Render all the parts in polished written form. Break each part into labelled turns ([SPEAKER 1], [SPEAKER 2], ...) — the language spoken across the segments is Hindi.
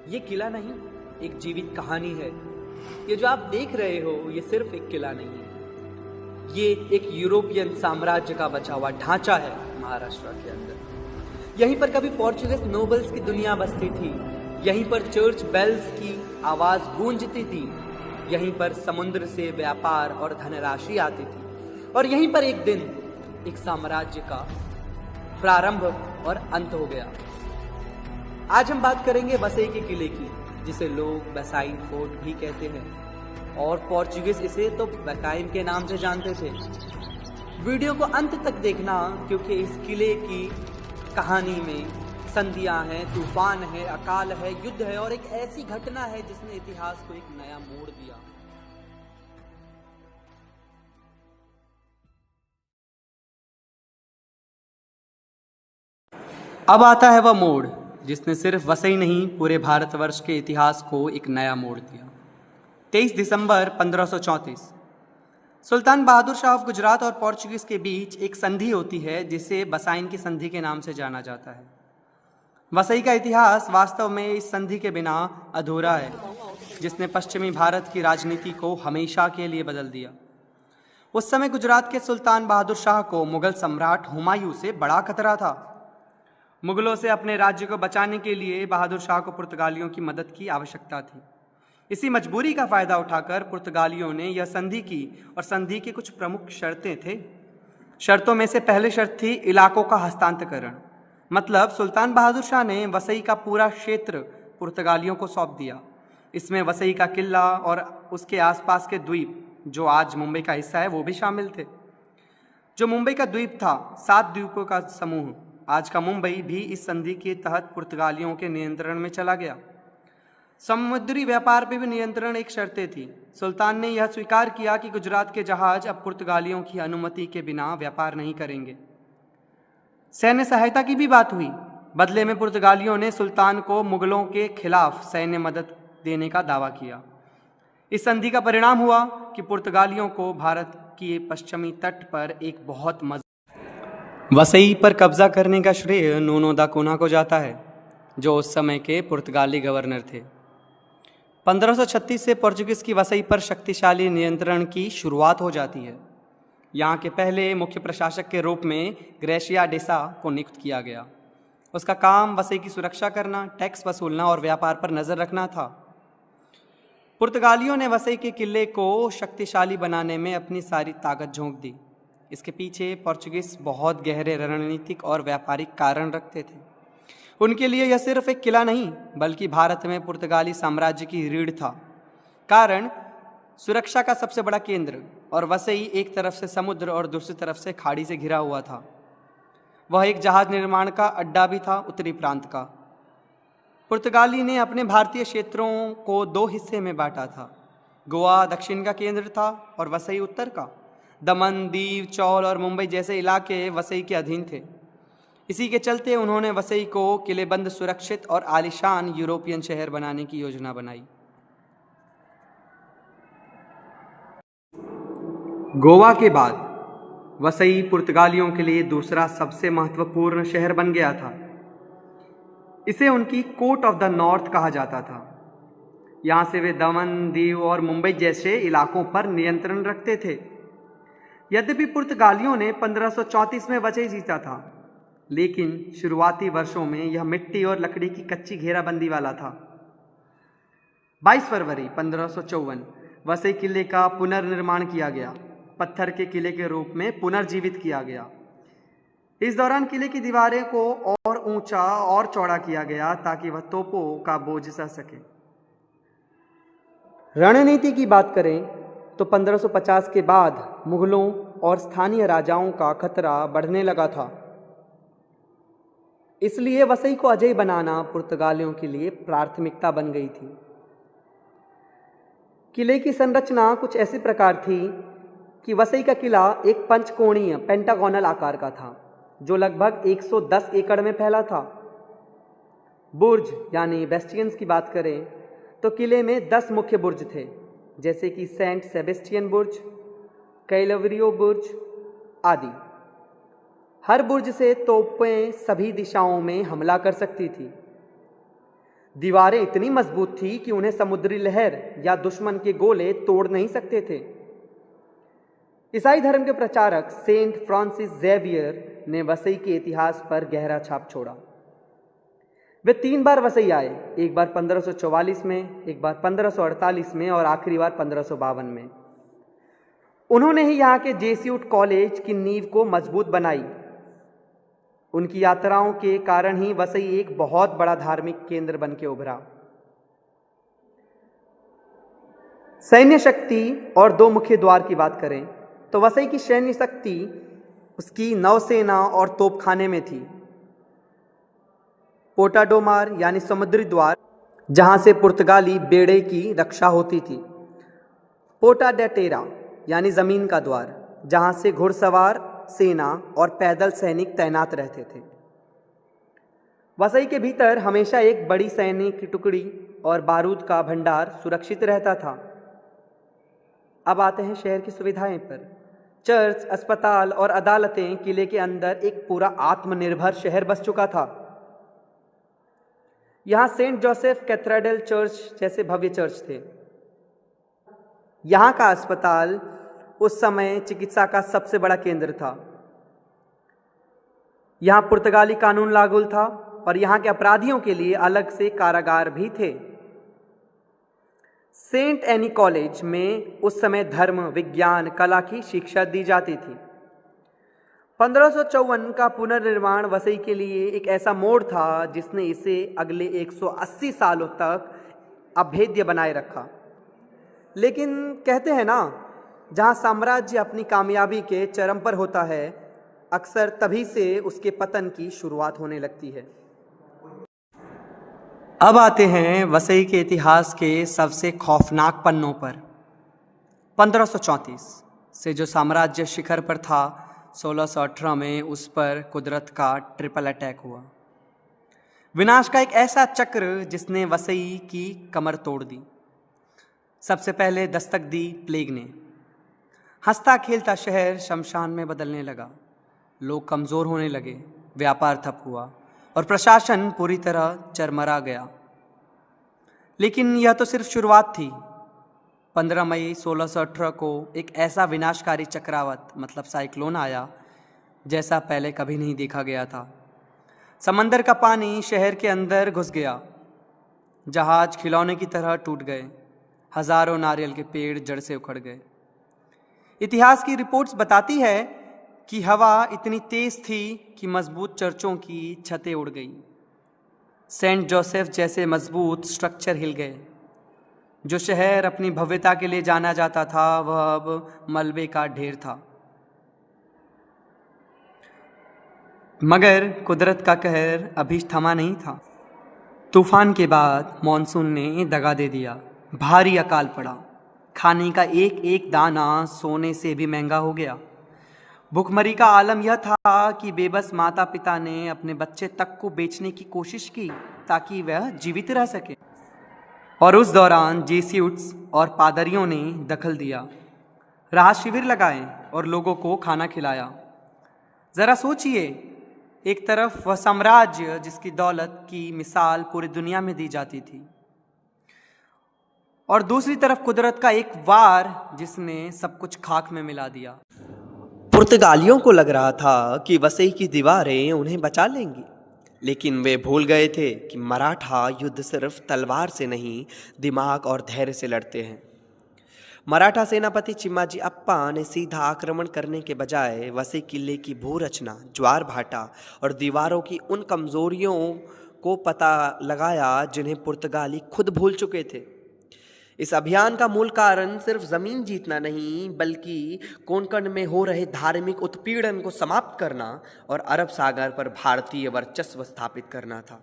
[SPEAKER 1] ये किला नहीं, एक जीवित कहानी है। ये जो आप देख रहे हो ये सिर्फ एक किला नहीं है, ये एक यूरोपियन साम्राज्य का बचा हुआ ढांचा है महाराष्ट्र के अंदर। यहीं पर कभी पोर्चुगीज नोबल्स की दुनिया बसती थी, यहीं पर चर्च बेल्स की आवाज गूंजती थी, यहीं पर समुद्र से व्यापार और धनराशि आती थी, और यहीं पर एक दिन एक साम्राज्य का प्रारंभ और अंत हो गया। आज हम बात करेंगे वसई के किले की, जिसे लोग वसाइन फोर्ट भी कहते हैं, और पोर्चुगीज इसे तो वकाइन के नाम से जानते थे। वीडियो को अंत तक देखना, क्योंकि इस किले की कहानी में संधियां हैं, तूफान है, अकाल है, युद्ध है, और एक ऐसी घटना है जिसने इतिहास को एक नया मोड़ दिया। अब आता है वह मोड़ जिसने सिर्फ वसई नहीं, पूरे भारतवर्ष के इतिहास को एक नया मोड़ दिया। 23 दिसंबर 1534 सुल्तान बहादुर शाह ऑफ गुजरात और पोर्चुगीज के बीच एक संधि होती है, जिसे वसाइन की संधि के नाम से जाना जाता है। वसई का इतिहास वास्तव में इस संधि के बिना अधूरा है, जिसने पश्चिमी भारत की राजनीति को हमेशा के लिए बदल दिया। उस समय गुजरात के सुल्तान बहादुर शाह को मुगल सम्राट हुमायूं से बड़ा खतरा था। मुगलों से अपने राज्य को बचाने के लिए बहादुर शाह को पुर्तगालियों की मदद की आवश्यकता थी। इसी मजबूरी का फायदा उठाकर पुर्तगालियों ने यह संधि की, और संधि की कुछ प्रमुख शर्तें थे। शर्तों में से पहली शर्त थी इलाकों का हस्तांतरण। मतलब सुल्तान बहादुर शाह ने वसई का पूरा क्षेत्र पुर्तगालियों को सौंप दिया। इसमें वसई का किला और उसके आसपास के द्वीप, जो आज मुंबई का हिस्सा है, वो भी शामिल थे। जो मुंबई का द्वीप था, 7 द्वीपों का समूह, आज का मुंबई भी इस संधि के तहत पुर्तगालियों के नियंत्रण में चला गया। समुद्री व्यापार पर भी नियंत्रण एक शर्तें थी। सुल्तान ने यह स्वीकार किया कि गुजरात के जहाज अब पुर्तगालियों की अनुमति के बिना व्यापार नहीं करेंगे। सैन्य सहायता की भी बात हुई। बदले में पुर्तगालियों ने सुल्तान को मुगलों के खिलाफ सैन्य मदद देने का दावा किया। इस संधि का परिणाम हुआ कि पुर्तगालियों को भारत के पश्चिमी तट पर एक बहुत वसई पर कब्जा करने का श्रेय नूनो दा कोना को जाता है, जो उस समय के पुर्तगाली गवर्नर थे। 1536 से पोर्चुगीज की वसई पर शक्तिशाली नियंत्रण की शुरुआत हो जाती है। यहाँ के पहले मुख्य प्रशासक के रूप में ग्रेशिया डेसा को नियुक्त किया गया। उसका काम वसई की सुरक्षा करना, टैक्स वसूलना और व्यापार पर नजर रखना था। पुर्तगालियों ने वसई के किले को शक्तिशाली बनाने में अपनी सारी ताकत झोंक दी। इसके पीछे पोर्चुगीज बहुत गहरे रणनीतिक और व्यापारिक कारण रखते थे। उनके लिए यह सिर्फ एक किला नहीं, बल्कि भारत में पुर्तगाली साम्राज्य की रीढ़ था। कारण सुरक्षा का सबसे बड़ा केंद्र, और वसई एक तरफ से समुद्र और दूसरी तरफ से खाड़ी से घिरा हुआ था। वह एक जहाज निर्माण का अड्डा भी था, उत्तरी प्रांत का। पुर्तगाली ने अपने भारतीय क्षेत्रों को 2 हिस्से में बांटा था। गोवा दक्षिण का केंद्र था और वसई उत्तर का। दमन, दीव, चौल और मुंबई जैसे इलाके वसई के अधीन थे। इसी के चलते उन्होंने वसई को किलेबंद, सुरक्षित और आलीशान यूरोपियन शहर बनाने की योजना बनाई। गोवा के बाद वसई पुर्तगालियों के लिए दूसरा सबसे महत्वपूर्ण शहर बन गया था। इसे उनकी कोर्ट ऑफ द नॉर्थ कहा जाता था। यहाँ से वे दमन, दीव और मुंबई जैसे इलाकों पर नियंत्रण रखते थे। यद्यपि पुर्तगालियों ने 1534 में वसई जीता था, लेकिन शुरुआती वर्षों में यह मिट्टी और लकड़ी की कच्ची घेराबंदी वाला था। 22 फरवरी 1554 वसई किले का पुनर्निर्माण किया गया, पत्थर के किले के रूप में पुनर्जीवित किया गया। इस दौरान किले की दीवारें को और ऊंचा और चौड़ा किया गया, ताकि वह तोपों का बोझ सह सके। रणनीति की बात करें तो 1550 के बाद मुगलों और स्थानीय राजाओं का खतरा बढ़ने लगा था। इसलिए वसई को अजेय बनाना पुर्तगालियों के लिए प्राथमिकता बन गई थी। किले की संरचना कुछ ऐसी प्रकार थी कि वसई का किला एक पंचकोणीय पेंटागोनल आकार का था, जो लगभग 110 एकड़ में फैला था। बुर्ज यानी बेस्टियंस की बात करें तो किले में 10 मुख्य बुर्ज थे, जैसे कि सेंट सेबेस्टियन बुर्ज, कैलवरियो बुर्ज आदि। हर बुर्ज से तोपें सभी दिशाओं में हमला कर सकती थी। दीवारें इतनी मजबूत थी कि उन्हें समुद्री लहर या दुश्मन के गोले तोड़ नहीं सकते थे। ईसाई धर्म के प्रचारक सेंट फ्रांसिस ज़ेवियर ने वसई के इतिहास पर गहरा छाप छोड़ा। वे 3 बार वसई आए, एक बार 1544 में, एक बार 1548 में और आखिरी बार 1552 में। उन्होंने ही यहाँ के जेसूट कॉलेज की नींव को मजबूत बनाई। उनकी यात्राओं के कारण ही वसई एक बहुत बड़ा धार्मिक केंद्र बन के उभरा। सैन्य शक्ति और 2 मुख्य द्वार की बात करें तो वसई की सैन्य शक्ति उसकी नौसेना और तोपखाने में थी। पोर्टा डो मार यानी समुद्री द्वार, जहां से पुर्तगाली बेड़े की रक्षा होती थी। पोर्टा डे टेरा यानी जमीन का द्वार, जहां से घुड़सवार सेना और पैदल सैनिक तैनात रहते थे। वसई के भीतर हमेशा एक बड़ी सैनिक की टुकड़ी और बारूद का भंडार सुरक्षित रहता था। अब आते हैं शहर की सुविधाएं पर। चर्च, अस्पताल और अदालतें किले के अंदर एक पूरा आत्मनिर्भर शहर बस चुका था। यहाँ सेंट जोसेफ कैथेड्रल चर्च जैसे भव्य चर्च थे। यहाँ का अस्पताल उस समय चिकित्सा का सबसे बड़ा केंद्र था। यहाँ पुर्तगाली कानून लागू था और यहाँ के अपराधियों के लिए अलग से कारागार भी थे। सेंट एनी कॉलेज में उस समय धर्म, विज्ञान, कला की शिक्षा दी जाती थी। 1554 का पुनर्निर्माण वसई के लिए एक ऐसा मोड़ था जिसने इसे अगले 180 सालों तक अभेद्य बनाए रखा। लेकिन कहते हैं ना, जहां साम्राज्य अपनी कामयाबी के चरम पर होता है, अक्सर तभी से उसके पतन की शुरुआत होने लगती है। अब आते हैं वसई के इतिहास के सबसे खौफनाक पन्नों पर। 1534 से जो साम्राज्य शिखर पर था, 1618 में उस पर कुदरत का ट्रिपल अटैक हुआ। विनाश का एक ऐसा चक्र जिसने वसई की कमर तोड़ दी। सबसे पहले दस्तक दी प्लेग ने। हंसता खेलता शहर शमशान में बदलने लगा। लोग कमज़ोर होने लगे, व्यापार ठप हुआ और प्रशासन पूरी तरह चरमरा गया। लेकिन यह तो सिर्फ शुरुआत थी। 15 मई 1618 को एक ऐसा विनाशकारी चक्रवात मतलब साइक्लोन आया जैसा पहले कभी नहीं देखा गया था। समंदर का पानी शहर के अंदर घुस गया। जहाज खिलौने की तरह टूट गए। हजारों नारियल के पेड़ जड़ से उखड़ गए। इतिहास की रिपोर्ट्स बताती है कि हवा इतनी तेज थी कि मजबूत चर्चों की छतें उड़ गई। सेंट जोसेफ जैसे मजबूत स्ट्रक्चर हिल गए। जो शहर अपनी भव्यता के लिए जाना जाता था, वह अब मलबे का ढेर था। मगर कुदरत का कहर अभी थमा नहीं था। तूफान के बाद मॉनसून ने दगा दे दिया। भारी अकाल पड़ा। खाने का एक एक दाना सोने से भी महंगा हो गया। भुखमरी का आलम यह था कि बेबस माता पिता ने अपने बच्चे तक को बेचने की कोशिश की ताकि वह जीवित रह सके। और उस दौरान जेसूट्स और पादरियों ने दखल दिया, राहत शिविर लगाए और लोगों को खाना खिलाया। ज़रा सोचिए, एक तरफ वह साम्राज्य जिसकी दौलत की मिसाल पूरी दुनिया में दी जाती थी, और दूसरी तरफ कुदरत का एक वार जिसने सब कुछ खाक में मिला दिया। पुर्तगालियों को लग रहा था कि वसई की दीवारें उन्हें बचा लेंगी, लेकिन वे भूल गए थे कि मराठा युद्ध सिर्फ तलवार से नहीं, दिमाग और धैर्य से लड़ते हैं। मराठा सेनापति चिम्माजी अप्पा ने सीधा आक्रमण करने के बजाय वसई किले की भू रचना, ज्वार भाटा और दीवारों की उन कमजोरियों को पता लगाया जिन्हें पुर्तगाली खुद भूल चुके थे। इस अभियान का मूल कारण सिर्फ जमीन जीतना नहीं, बल्कि कोंकण में हो रहे धार्मिक उत्पीड़न को समाप्त करना और अरब सागर पर भारतीय वर्चस्व स्थापित करना था।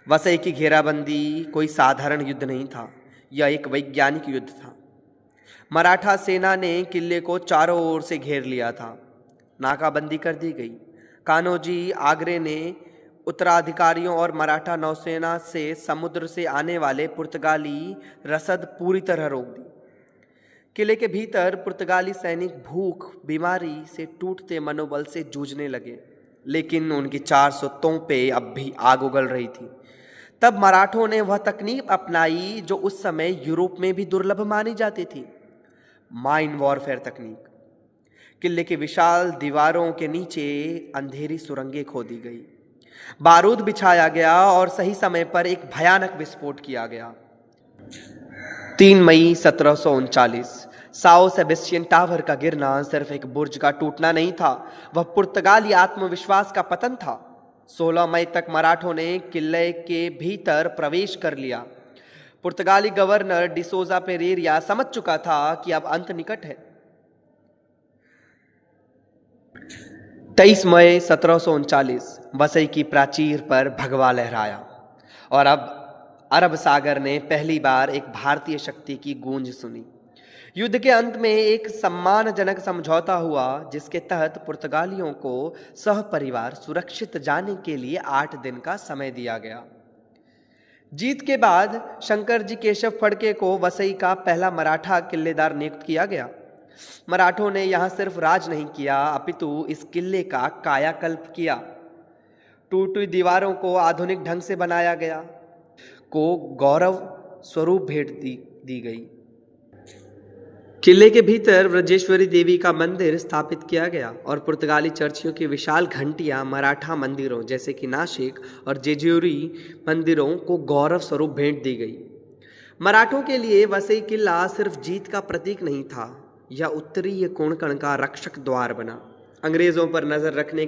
[SPEAKER 1] वसई की घेराबंदी कोई साधारण युद्ध नहीं था, यह एक वैज्ञानिक युद्ध था। मराठा सेना ने किले को चारों ओर से घेर लिया था। नाकाबंदी कर दी गई। कान्होजी आगरे ने उत्तराधिकारियों और मराठा नौसेना से समुद्र से आने वाले पुर्तगाली रसद पूरी तरह रोक दी। किले के भीतर पुर्तगाली सैनिक भूख, बीमारी से टूटते मनोबल से जूझने लगे, लेकिन उनकी 400 तोपें अब भी आग उगल रही थी।
[SPEAKER 2] तब मराठों ने वह तकनीक अपनाई जो उस समय यूरोप में भी दुर्लभ मानी जाती थी, माइन वॉरफेयर तकनीक। किले के विशाल दीवारों के नीचे अंधेरी सुरंगें खोदी गई, बारूद बिछाया गया और सही समय पर एक भयानक विस्फोट किया गया। 3 मई 1739 साओ सेबेस्टियन टावर का गिरना सिर्फ एक बुर्ज का टूटना नहीं था, वह पुर्तगाली आत्मविश्वास का पतन था। 16 मई तक मराठों ने किले के भीतर प्रवेश कर लिया। पुर्तगाली गवर्नर डिसोजा पेरेरिया समझ चुका था कि अब अंत निकट है। 23 मई 1739 वसई की प्राचीर पर भगवा लहराया और अब अरब सागर ने पहली बार एक भारतीय शक्ति की गूंज सुनी। युद्ध के अंत में एक सम्मानजनक समझौता हुआ जिसके तहत पुर्तगालियों को सहपरिवार सुरक्षित जाने के लिए 8 दिन का समय दिया गया। जीत के बाद शंकर जी केशव फड़के को वसई का पहला मराठा किल्लेदार नियुक्त किया गया। मराठों ने यहां सिर्फ राज नहीं किया अपितु इस किले का कायाकल्प किया। टूटी दीवारों को आधुनिक ढंग से बनाया गया, को गौरव स्वरूप भेंट दी गई। किले के भीतर ब्रजेश्वरी देवी का मंदिर स्थापित किया गया और पुर्तगाली चर्चियों की विशाल घंटियां मराठा मंदिरों जैसे कि नासिक और जेजुरी मंदिरों को गौरव स्वरूप भेंट दी गई। मराठों के लिए वसई किला सिर्फ जीत का प्रतीक नहीं था, यह उत्तरीय कोंकण का रक्षक द्वार बना। अंग्रेजों पर नजर रखने